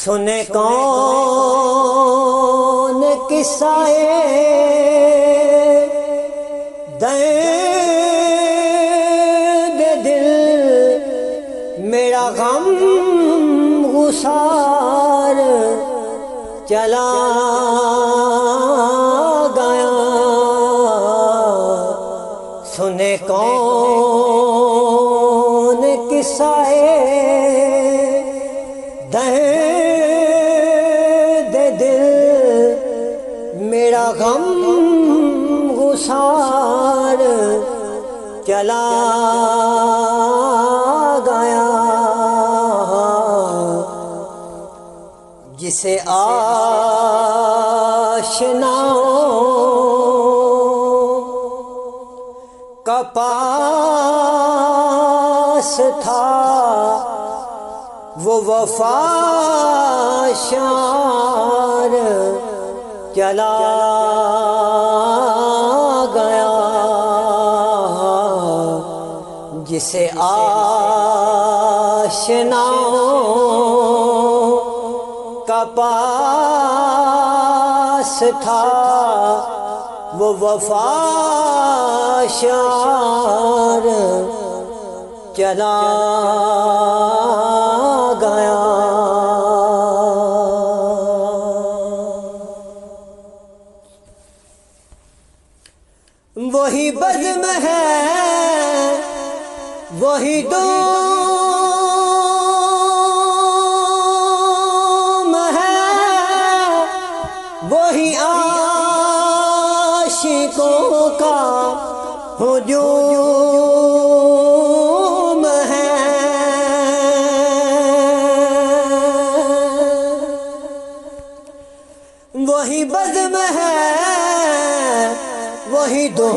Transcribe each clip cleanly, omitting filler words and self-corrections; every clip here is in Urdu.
سنے کون قصہ درد دل میرا غم گسار چلا گیا سنے کون قصہ درد دل میرا غم گسار چلا گیا جسے آشناؤں کا پاس تھا وہ وفا شار چلا گیا جسے آشناؤں کا پاس تھا وہ وفا شار چلا گیا وہی بزم ہے وہی دوم ہے وہی عاشقوں کا ہجوم ہے وہی بزم ہے وہی دوم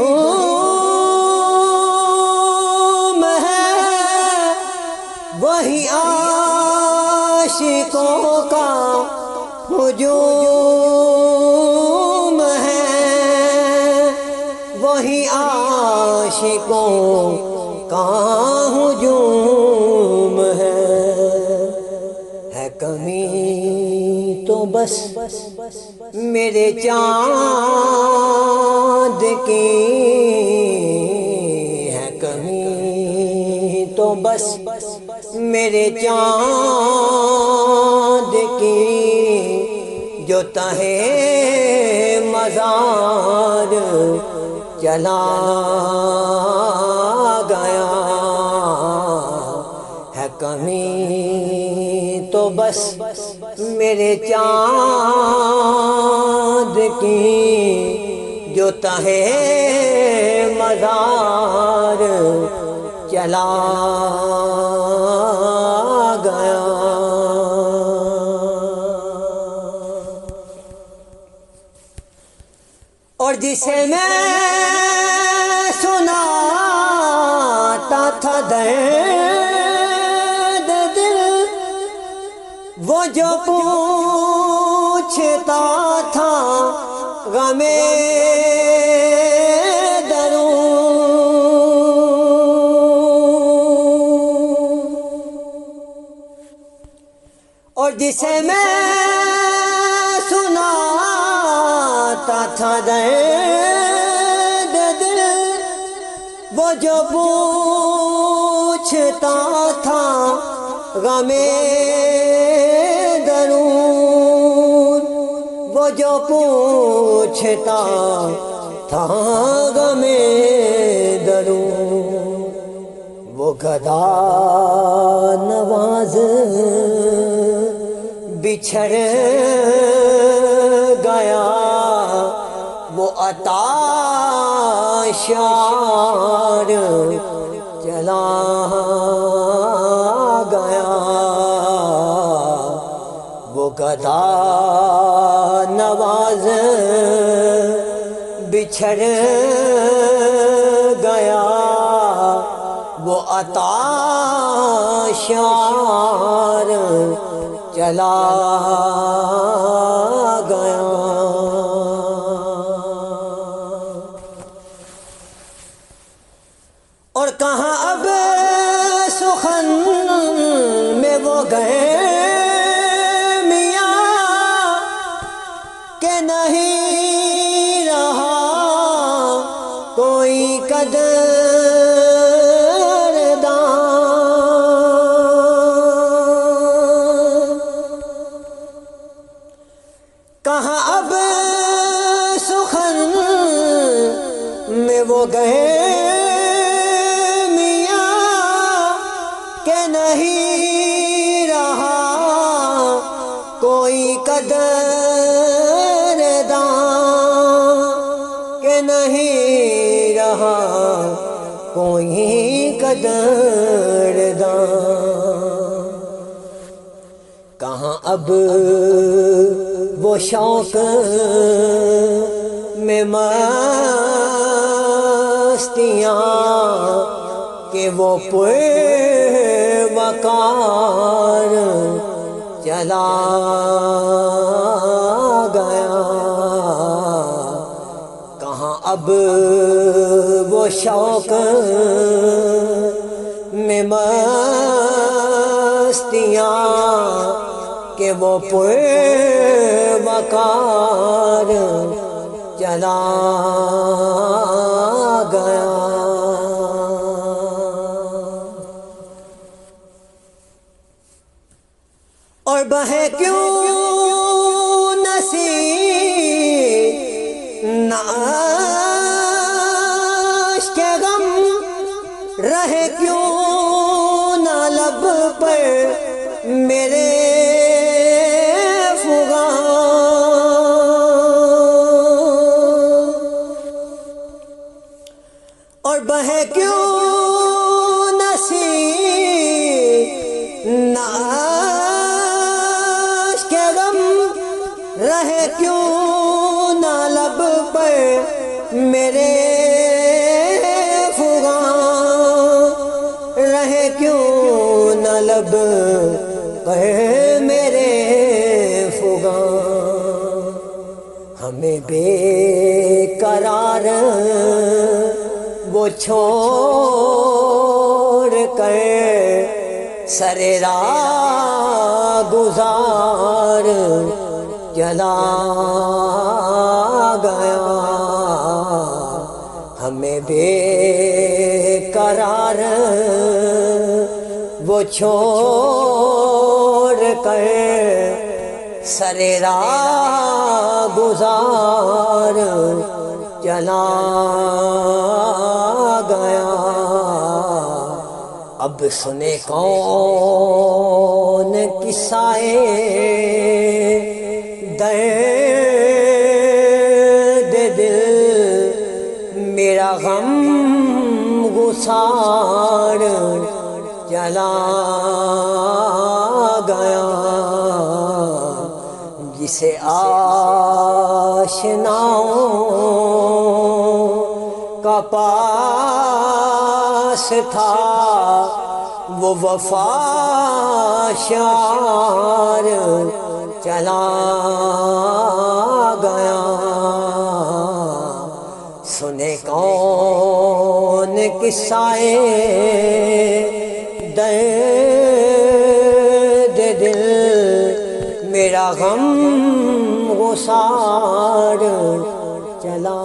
ہے وہی عاشقوں کا ہجوم ہے وہی عاشقوں کا ہجوم ہے کمی تو بس میرے چاند کی ہے کمی تو بس میرے چاند کی جو تہے مزار چلا گیا ہے کمی تو بس میرے چاند کی جو تہے مزار چلا گیا اور جسے میں سناتا تھا درد دل وہ جو پوچھتا تھا غم درون اور جسے میں سناتا تھا درد دل وہ جو پوچھتا تھا غم درون وہ جو پوچھتا تھا غم درون وہ گدا نواز بچھڑ گیا وہ عطا شار چلا گیا وہ گدا نواز بچھڑ گیا وہ عطا شار چلا گیا اور کہاں اب سخن میں وہ گئے کوئی قدردان کہ نہیں رہا کوئی قدردان، کہاں اب وہ شوق میں مستیاں کہ وہ پروقار چلا گیا، کہاں اب وہ شوق میں مستیاں کہ وہ پروقار چلا گیا۔ اور بہے کیوں نصیب نہ اشک غم، رہے کیوں نہ لب پر میرے فغاں، اور بہے کیوں نصیب نہ رہے کیوں نہ لب پر میرے فغاں، رہے کیوں نہ لب پر میرے فغاں، ہمیں بے قرار وہ چھوڑ کر سر راہ گزار چلا گیا، ہمیں بے قرار وہ چھوڑ کر سر راہ گزار چلا گیا۔ اب سنے کون قصہ درد دل، میرا غم گسار چلا گیا، جسے آشناؤں کا پاس تھا وہ وفا شار چلا گیا۔ سنے کون قصہ درد دل، میرا غم گسار چلا